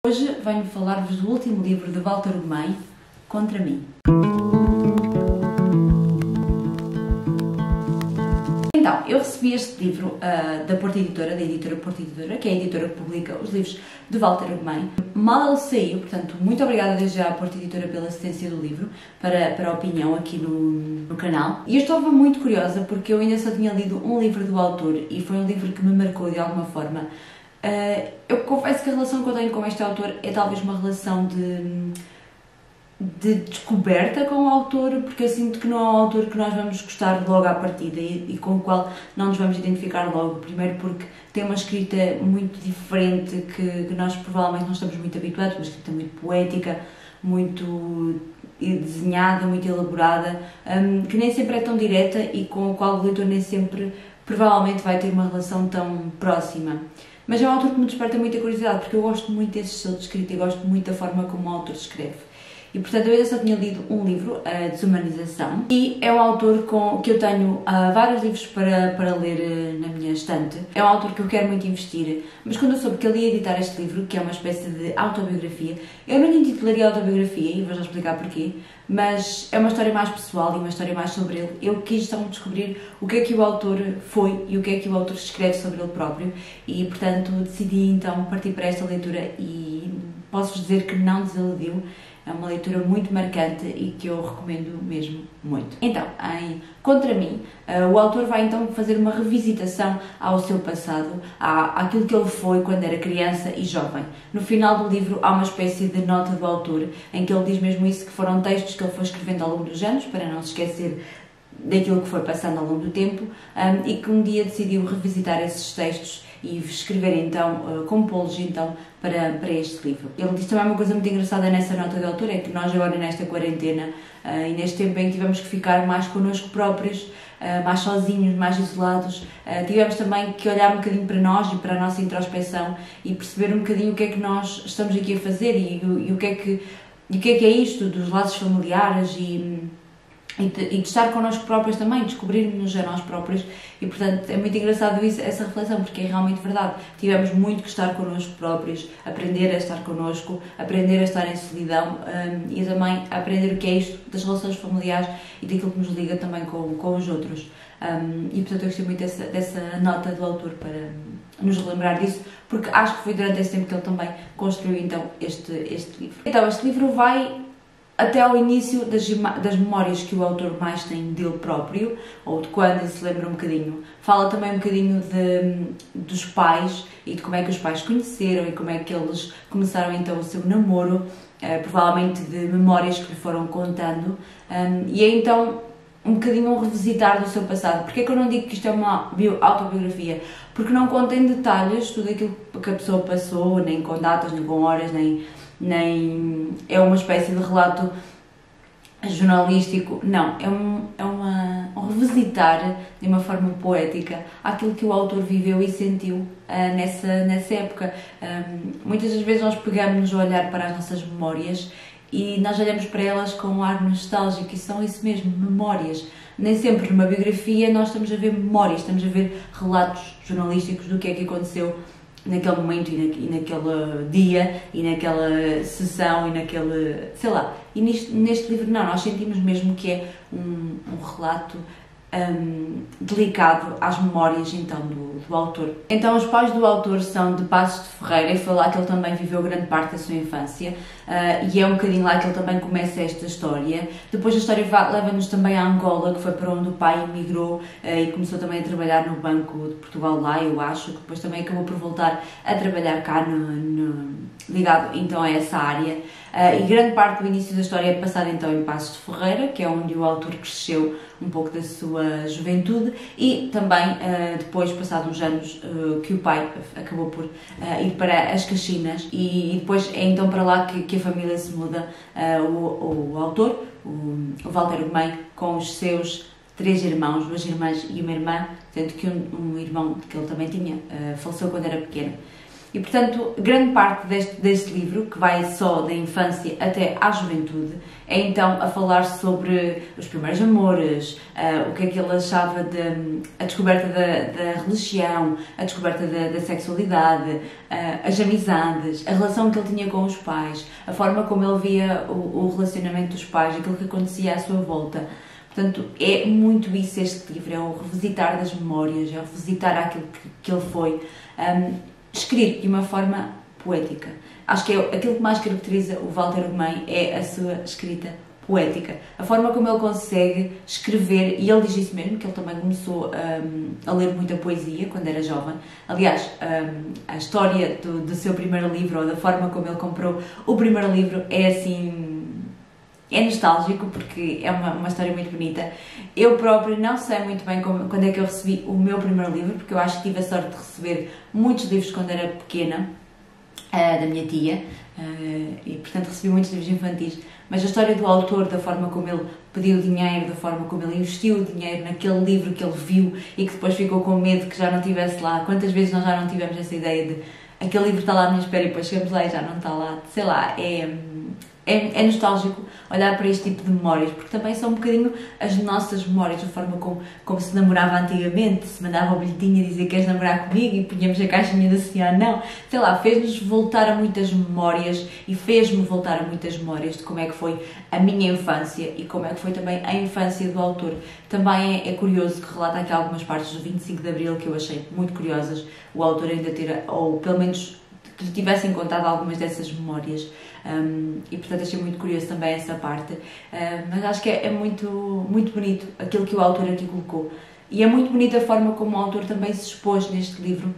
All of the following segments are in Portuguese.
Hoje venho falar-vos do último livro de Walter Ugumem, Contra Mim. Então, eu recebi este livro da Porta Editora, da editora Porta Editora, que é a editora que publica os livros de Walter Ugumem. Mal ele saiu, portanto, muito obrigada desde já à Porta Editora pela assistência do livro, para a opinião aqui no canal. E eu estava muito curiosa porque eu ainda só tinha lido um livro do autor e foi um livro que me marcou de alguma forma. Eu confesso que a relação que eu tenho com este autor é talvez uma relação de descoberta com o autor, porque eu sinto que não é um autor que nós vamos gostar logo à partida e com o qual não nos vamos identificar logo. Primeiro porque tem uma escrita muito diferente que nós provavelmente não estamos muito habituados, uma escrita muito poética, muito desenhada, muito elaborada, que nem sempre é tão direta e com o qual o leitor nem sempre provavelmente vai ter uma relação tão próxima. Mas é um autor que me desperta muita curiosidade, porque eu gosto muito desse estilo de escrita e gosto muito da forma como o autor escreve. E portanto eu ainda só tinha lido um livro, a Desumanização, e é um autor que eu tenho vários livros para ler na minha estante. É um autor que eu quero muito investir, mas quando eu soube que ele ia editar este livro, que é uma espécie de autobiografia, eu não lhe intitularia autobiografia, e vou já explicar porquê, mas é uma história mais pessoal e uma história mais sobre ele. Eu quis então descobrir o que é que o autor foi e o que é que o autor escreve sobre ele próprio, e portanto decidi então partir para esta leitura e posso-vos dizer que não desiludiu. É uma leitura muito marcante e que eu recomendo mesmo muito. Então, em Contra Mim, o autor vai então fazer uma revisitação ao seu passado, àquilo que ele foi quando era criança e jovem. No final do livro há uma espécie de nota do autor, em que ele diz mesmo isso, que foram textos que ele foi escrevendo ao longo dos anos, para não se esquecer daquilo que foi passando ao longo do tempo, e que um dia decidiu revisitar esses textos e escrever então, compô-los então para este livro. Ele diz também uma coisa muito engraçada nessa nota do autor, é que nós agora nesta quarentena e neste tempo em que tivemos que ficar mais connosco próprios, mais sozinhos, mais isolados, tivemos também que olhar um bocadinho para nós e para a nossa introspeção e perceber um bocadinho o que é que nós estamos aqui a fazer e o que é isto dos laços familiares e de estar connosco próprios também, descobrirmos-nos a nós próprios e, portanto, é muito engraçado essa reflexão, porque é realmente verdade. Tivemos muito que estar connosco próprios, aprender a estar connosco, aprender a estar em solidão e também aprender o que é isto das relações familiares e daquilo que nos liga também com os outros. E, portanto, eu gostei muito dessa nota do autor para nos relembrar disso, porque acho que foi durante esse tempo que ele também construiu, então, este livro. Então, este livro vai até ao início das memórias que o autor mais tem dele próprio, ou de quando ele se lembra um bocadinho. Fala também um bocadinho dos pais e de como é que os pais conheceram e como é que eles começaram então o seu namoro, provavelmente de memórias que lhe foram contando, e é então um bocadinho um revisitar do seu passado. Porquê é que eu não digo que isto é uma autobiografia? Porque não conta em detalhes tudo aquilo que a pessoa passou, nem com datas, nem com horas, nem é uma espécie de relato jornalístico, não, é um revisitar de uma forma poética aquilo que o autor viveu e sentiu nessa época. Muitas das vezes nós pegamos-nos a olhar para as nossas memórias e nós olhamos para elas com um ar nostálgico e são isso mesmo, memórias. Nem sempre numa biografia nós estamos a ver memórias, estamos a ver relatos jornalísticos do que é que aconteceu naquele momento e naquele dia e naquela sessão e naquele, sei lá, e neste livro não, nós sentimos mesmo que é um relato delicado às memórias então do autor. Então os pais do autor são de Passos de Ferreira e foi lá que ele também viveu grande parte da sua infância e é um bocadinho lá que ele também começa esta história. Depois a história leva-nos também a Angola, que foi para onde o pai emigrou e começou também a trabalhar no Banco de Portugal lá, eu acho, que depois também acabou por voltar a trabalhar cá ligado então a essa área. E grande parte do início da história é passada então em Passos de Ferreira, que é onde o autor cresceu um pouco da sua juventude, e também depois, passados uns anos, que o pai acabou por ir para as Caxinas e depois é então para lá que a família se muda, o autor, o Walter Ugumem, com os seus 3 irmãos, 2 irmãs e uma irmã, sendo que um irmão que ele também tinha faleceu quando era pequeno. E, portanto, grande parte deste livro, que vai só da infância até à juventude, é então a falar sobre os primeiros amores, o que é que ele achava a descoberta da religião, a descoberta da sexualidade, as amizades, a relação que ele tinha com os pais, a forma como ele via o relacionamento dos pais, aquilo que acontecia à sua volta. Portanto, é muito isso este livro, é o revisitar das memórias, é o revisitar aquilo que ele foi, escrito de uma forma poética. Acho que é aquilo que mais caracteriza o Walter Ugumem é a sua escrita poética. A forma como ele consegue escrever, e ele diz isso mesmo, que ele também começou a ler muita poesia quando era jovem. Aliás, a história do seu primeiro livro, ou da forma como ele comprou o primeiro livro, é assim... É nostálgico porque é uma história muito bonita. Eu própria não sei muito bem quando é que eu recebi o meu primeiro livro, porque eu acho que tive a sorte de receber muitos livros quando era pequena, da minha tia, e portanto recebi muitos livros infantis. Mas a história do autor, da forma como ele pediu dinheiro, da forma como ele investiu o dinheiro naquele livro que ele viu e que depois ficou com medo que já não estivesse lá. Quantas vezes nós já não tivemos essa ideia de aquele livro está lá à minha espera e depois chegamos lá e já não está lá. Sei lá, é nostálgico olhar para este tipo de memórias, porque também são um bocadinho as nossas memórias, a forma como se namorava antigamente, se mandava o bilhetinho a dizer queres namorar comigo e punhamos a caixinha de sim ou não, sei lá, fez-nos voltar a muitas memórias e fez-me voltar a muitas memórias de como é que foi a minha infância e como é que foi também a infância do autor. Também é curioso que relata aqui algumas partes do 25 de Abril que eu achei muito curiosas, o autor ainda ter, ou pelo menos que lhe tivessem contado algumas dessas memórias. E portanto achei muito curioso também essa parte, mas acho que é muito, muito bonito aquilo que o autor aqui colocou, e é muito bonita a forma como o autor também se expôs neste livro,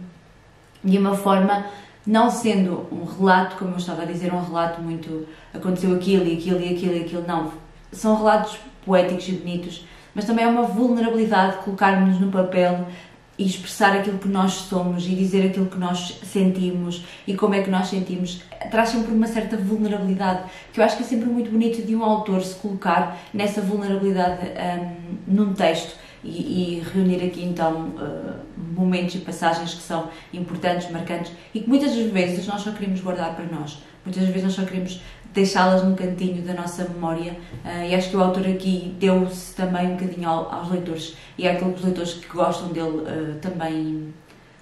de uma forma, não sendo um relato, como eu estava a dizer, um relato muito aconteceu aquilo e aquilo e aquilo e aquilo, não, são relatos poéticos e bonitos, mas também é uma vulnerabilidade colocarmos-nos no papel e expressar aquilo que nós somos e dizer aquilo que nós sentimos e como é que nós sentimos, traz sempre uma certa vulnerabilidade, que eu acho que é sempre muito bonito de um autor se colocar nessa vulnerabilidade num texto e reunir aqui então momentos e passagens que são importantes, marcantes e que muitas vezes nós só queremos guardar para nós, muitas vezes nós só queremos deixá-las num cantinho da nossa memória, e acho que o autor aqui deu-se também um bocadinho aos leitores, e é aquilo que os leitores que gostam dele também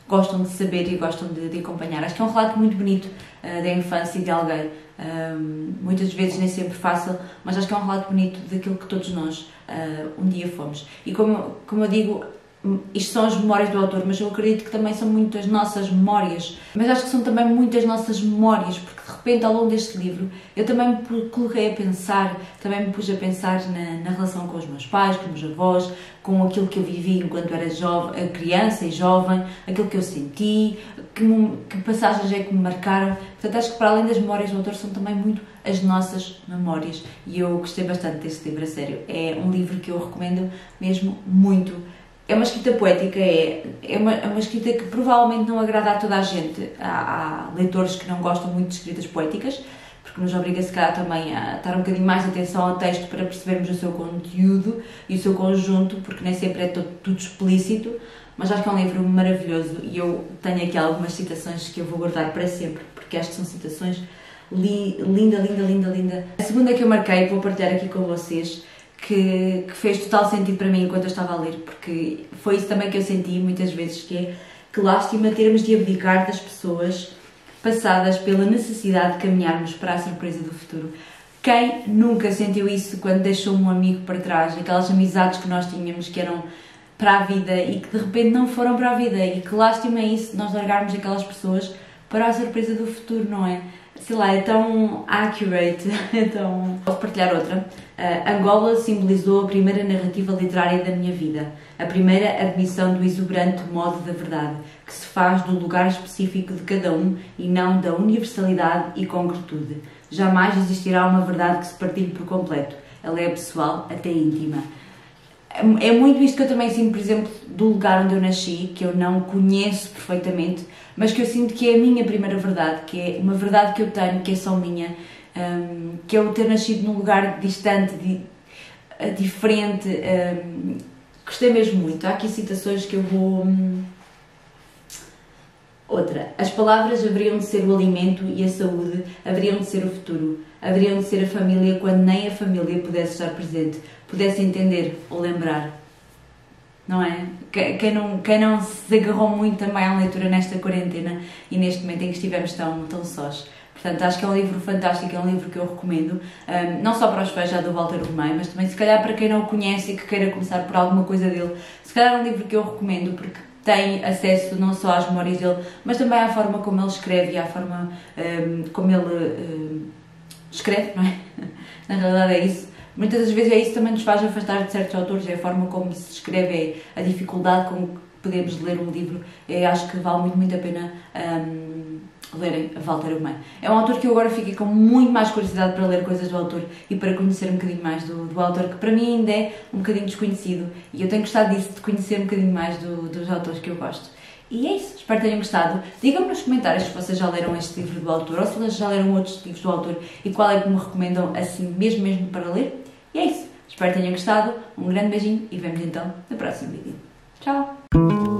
gostam de saber e gostam de acompanhar. Acho que é um relato muito bonito da infância de alguém, muitas vezes nem sempre fácil, mas acho que é um relato bonito daquilo que todos nós um dia fomos. E como eu digo, isto são as memórias do autor, mas eu acredito que também são muitas nossas memórias, mas acho que são também muitas nossas memórias, porque de repente ao longo deste livro eu também me coloquei a pensar, também me pus a pensar na relação com os meus pais, com os meus avós, com aquilo que eu vivi enquanto era jovem, criança e jovem, aquilo que eu senti, que passagens é que me marcaram. Portanto, acho que para além das memórias do autor são também muito as nossas memórias, e eu gostei bastante deste livro, a sério. É um livro que eu recomendo mesmo muito. É uma escrita poética, é uma escrita que provavelmente não agrada a toda a gente. Há leitores que não gostam muito de escritas poéticas, porque nos obriga se calhar também a dar um bocadinho mais de atenção ao texto para percebermos o seu conteúdo e o seu conjunto, porque nem sempre é tudo explícito, mas acho que é um livro maravilhoso e eu tenho aqui algumas citações que eu vou guardar para sempre, porque acho que são citações linda. A segunda que eu marquei, vou partilhar aqui com vocês, que fez total sentido para mim enquanto eu estava a ler, porque foi isso também que eu senti muitas vezes, que lástima termos de abdicar das pessoas passadas pela necessidade de caminharmos para a surpresa do futuro. Quem nunca sentiu isso quando deixou um amigo para trás, aquelas amizades que nós tínhamos que eram para a vida e que de repente não foram para a vida, e que lástima é isso, nós largarmos aquelas pessoas para a surpresa do futuro, não é? Sei lá, é tão accurate, então... Posso partilhar outra. Angola simbolizou a primeira narrativa literária da minha vida, a primeira admissão do exuberante modo da verdade, que se faz do lugar específico de cada um e não da universalidade e concretude. Jamais existirá uma verdade que se partilhe por completo. Ela é pessoal, até íntima. É muito isto que eu também sinto, por exemplo, do lugar onde eu nasci, que eu não conheço perfeitamente, mas que eu sinto que é a minha primeira verdade, que é uma verdade que eu tenho, que é só minha, que é o ter nascido num lugar distante, diferente. Gostei mesmo muito. Há aqui citações que eu vou Outra, as palavras haveriam de ser o alimento e a saúde haveriam de ser o futuro. Haveriam de ser a família quando nem a família pudesse estar presente, pudesse entender ou lembrar. Não é? Quem não se agarrou muito também à leitura nesta quarentena e neste momento em que estivemos tão sós. Portanto, acho que é um livro fantástico, é um livro que eu recomendo, não só para os fãs já do Walter Ugumem, mas também se calhar para quem não o conhece e que queira começar por alguma coisa dele. Se calhar é um livro que eu recomendo porque tem acesso não só às memórias dele, mas também à forma como ele escreve e à forma como ele escreve, não é? Na realidade é isso. Muitas das vezes é isso que também nos faz afastar de certos autores, é a forma como se escreve, é a dificuldade com que podemos ler um livro. Acho que vale muito a pena lerem Walter Ugumem. É um autor que eu agora fiquei com muito mais curiosidade para ler coisas do autor e para conhecer um bocadinho mais do autor, que para mim ainda é um bocadinho desconhecido e eu tenho gostado disso, de conhecer um bocadinho mais dos autores que eu gosto. E é isso, espero que tenham gostado. Digam-me nos comentários se vocês já leram este livro do autor ou se vocês já leram outros livros do autor e qual é que me recomendam assim mesmo para ler. E é isso, espero que tenham gostado, um grande beijinho e vemos então no próximo vídeo. Tchau!